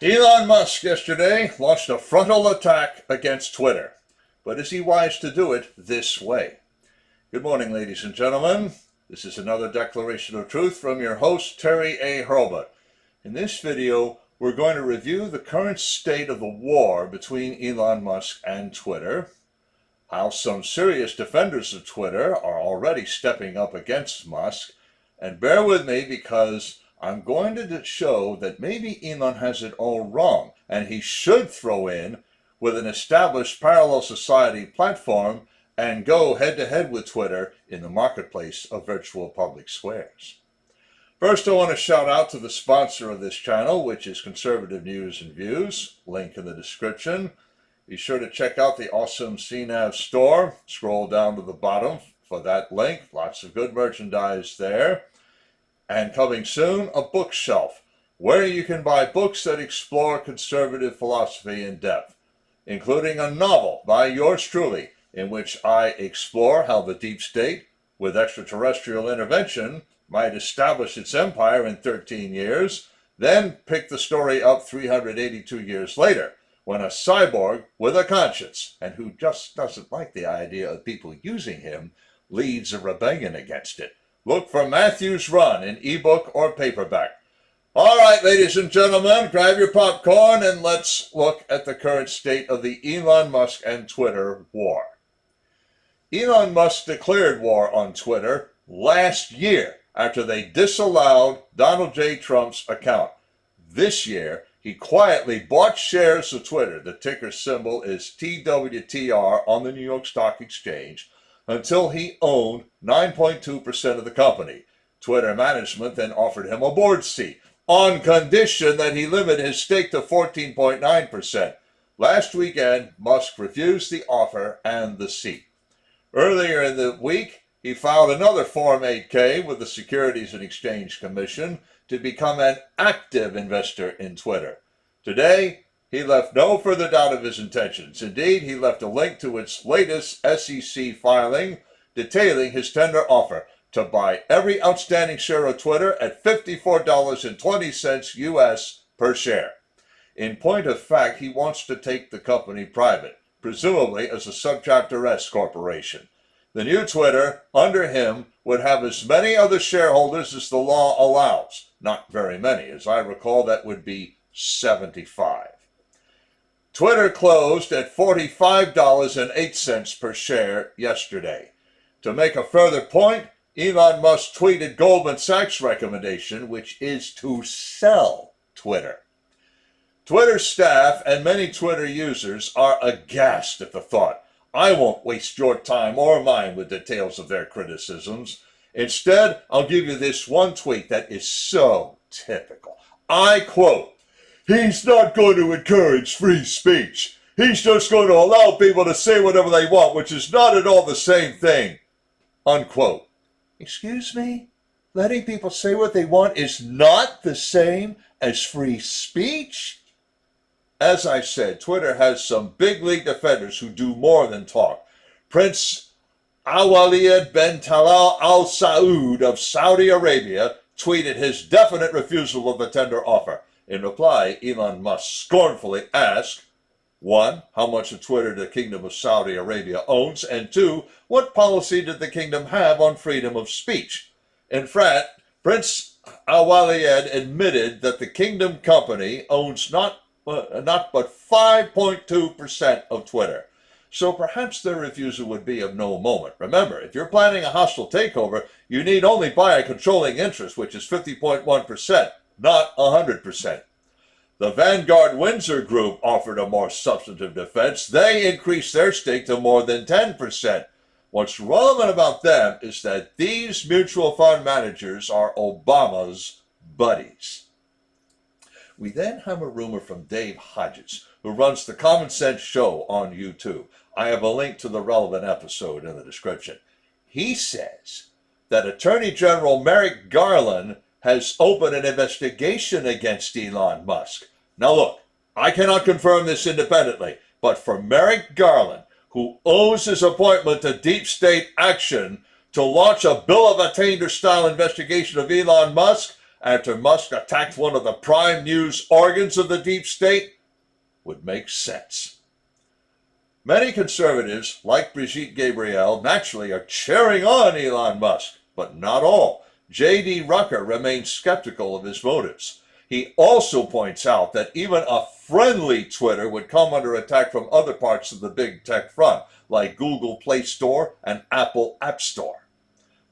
Elon Musk yesterday launched a frontal attack against Twitter. But is he wise to do it this way? Good morning, ladies and gentlemen. This is another declaration of truth from your host, Terry A. Hurlbut. In this video, we're going to review the current state of the war between Elon Musk and Twitter, how some serious defenders of Twitter are already stepping up against Musk, and bear with me because I'm going to show that maybe Elon has it all wrong, and he should throw in with an established parallel society platform and go head-to-head with Twitter in the marketplace of virtual public squares. First, I want to shout out to the sponsor of this channel, which is Conservative News and Views, link in the description. Be sure to check out the awesome CNAV Store. Scroll down to the bottom for that link. Lots of good merchandise there. And coming soon, a bookshelf, where you can buy books that explore conservative philosophy in depth, including a novel by yours truly, in which I explore how the deep state, with extraterrestrial intervention, might establish its empire in 13 years, then pick the story up 382 years later, when a cyborg with a conscience, and who just doesn't like the idea of people using him, leads a rebellion against it. Look for Matthew's Run in ebook or paperback. All right, ladies and gentlemen, grab your popcorn and let's look at the current state of the Elon Musk and Twitter war. Elon Musk declared war on Twitter last year after they disallowed Donald J. Trump's account. This year, he quietly bought shares of Twitter. The ticker symbol is TWTR on the New York Stock Exchange, until he owned 9.2% of the company. Twitter management then offered him a board seat on condition that he limit his stake to 14.9%. Last weekend, Musk refused the offer and the seat. Earlier in the week, he filed another Form 8K with the Securities and Exchange Commission to become an active investor in Twitter. Today, he left no further doubt of his intentions. Indeed, he left a link to its latest SEC filing detailing his tender offer to buy every outstanding share of Twitter at $54.20 US per share. In point of fact, he wants to take the company private, presumably as a subchapter S corporation. The new Twitter, under him, would have as many other shareholders as the law allows. Not very many. As I recall, that would be 75. Twitter closed at $45.08 per share yesterday. To make a further point, Elon Musk tweeted Goldman Sachs' recommendation, which is to sell Twitter. Twitter staff and many Twitter users are aghast at the thought. I won't waste your time or mine with details of their criticisms. Instead, I'll give you this one tweet that is so typical. I quote, "He's not going to encourage free speech. He's just going to allow people to say whatever they want, which is not at all the same thing." Unquote. Excuse me? Letting people say what they want is not the same as free speech? As I said, Twitter has some big league defenders who do more than talk. Prince Al-Walid bin Talal Al Saud of Saudi Arabia tweeted his definite refusal of the tender offer. In reply, Elon Musk scornfully asked, 1. How much of Twitter the Kingdom of Saudi Arabia owns, and 2. What policy did the kingdom have on freedom of speech? In fact, Prince Al-Walid admitted that the kingdom company owns not but 5.2% of Twitter. So perhaps their refusal would be of no moment. Remember, if you're planning a hostile takeover, you need only buy a controlling interest, which is 50.1%. Not 100%. The Vanguard Windsor Group offered a more substantive defense. They increased their stake to more than 10%. What's relevant about them is that these mutual fund managers are Obama's buddies. We then have a rumor from Dave Hodges, who runs the Common Sense Show on YouTube. I have a link to the relevant episode in the description. He says that Attorney General Merrick Garland has opened an investigation against Elon Musk. Now look, I cannot confirm this independently, but for Merrick Garland, who owes his appointment to deep state action to launch a Bill of Attainder style investigation of Elon Musk, after Musk attacked one of the prime news organs of the deep state would make sense. Many conservatives, like Brigitte Gabriel, naturally are cheering on Elon Musk, but not all. J.D. Rucker remains skeptical of his motives. He also points out that even a friendly Twitter would come under attack from other parts of the big tech front, like Google Play Store and Apple App Store.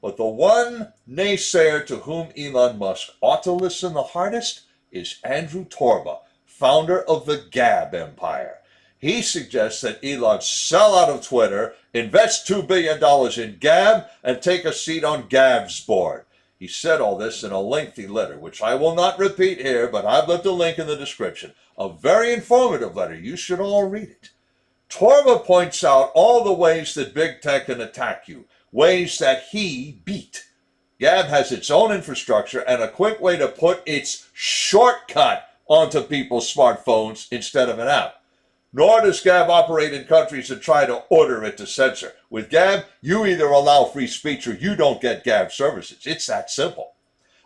But the one naysayer to whom Elon Musk ought to listen the hardest is Andrew Torba, founder of the Gab empire. He suggests that Elon sell out of Twitter, invest $2 billion in Gab, and take a seat on Gab's board. He said all this in a lengthy letter, which I will not repeat here, but I've left a link in the description. A very informative letter. You should all read it. Torba points out all the ways that big tech can attack you, ways that he beat. Gab has its own infrastructure and a quick way to put its shortcut onto people's smartphones instead of an app. Nor does Gab operate in countries that try to order it to censor. With Gab, you either allow free speech or you don't get Gab services. It's that simple.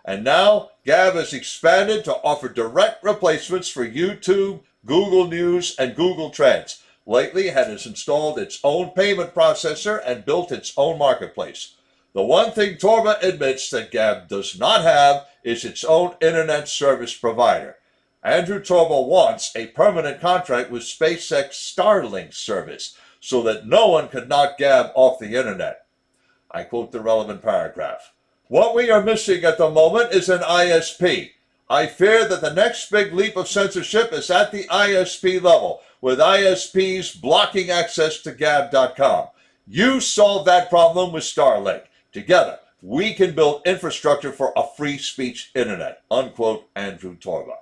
And now, Gab has expanded to offer direct replacements for YouTube, Google News, and Google Trends. Lately, it has installed its own payment processor and built its own marketplace. The one thing Torba admits that Gab does not have is its own internet service provider. Andrew Torba wants a permanent contract with SpaceX Starlink service so that no one could knock Gab off the internet. I quote the relevant paragraph. What we are missing at the moment is an ISP. I fear that the next big leap of censorship is at the ISP level, with ISPs blocking access to Gab.com. You solve that problem with Starlink. Together, we can build infrastructure for a free speech internet. Unquote, Andrew Torba.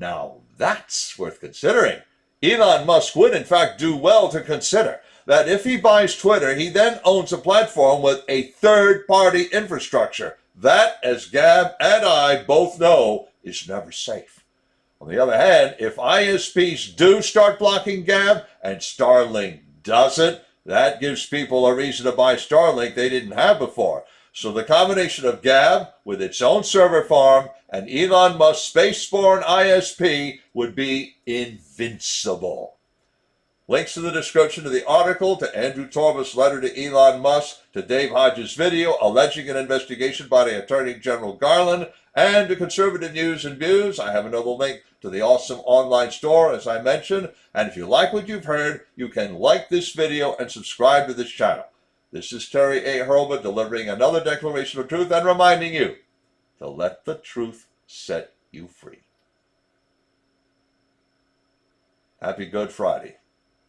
Now, that's worth considering. Elon Musk would, in fact, do well to consider that if he buys Twitter, he then owns a platform with a third-party infrastructure. That, as Gab and I both know, is never safe. On the other hand, if ISPs do start blocking Gab and Starlink doesn't, that gives people a reason to buy Starlink they didn't have before. So the combination of Gab with its own server farm and Elon Musk's space-borne ISP would be invincible. Links in the description to the article, to Andrew Torba's letter to Elon Musk, to Dave Hodges' video alleging an investigation by the Attorney General Garland, and to Conservative News and Views. I have another link to the awesome online store, as I mentioned. And if you like what you've heard, you can like this video and subscribe to this channel. This is Terry A. Hurlbut delivering another declaration of truth and reminding you to let the truth set you free. Happy Good Friday,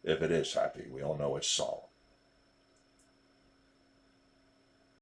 if it is happy. We all know it's solemn.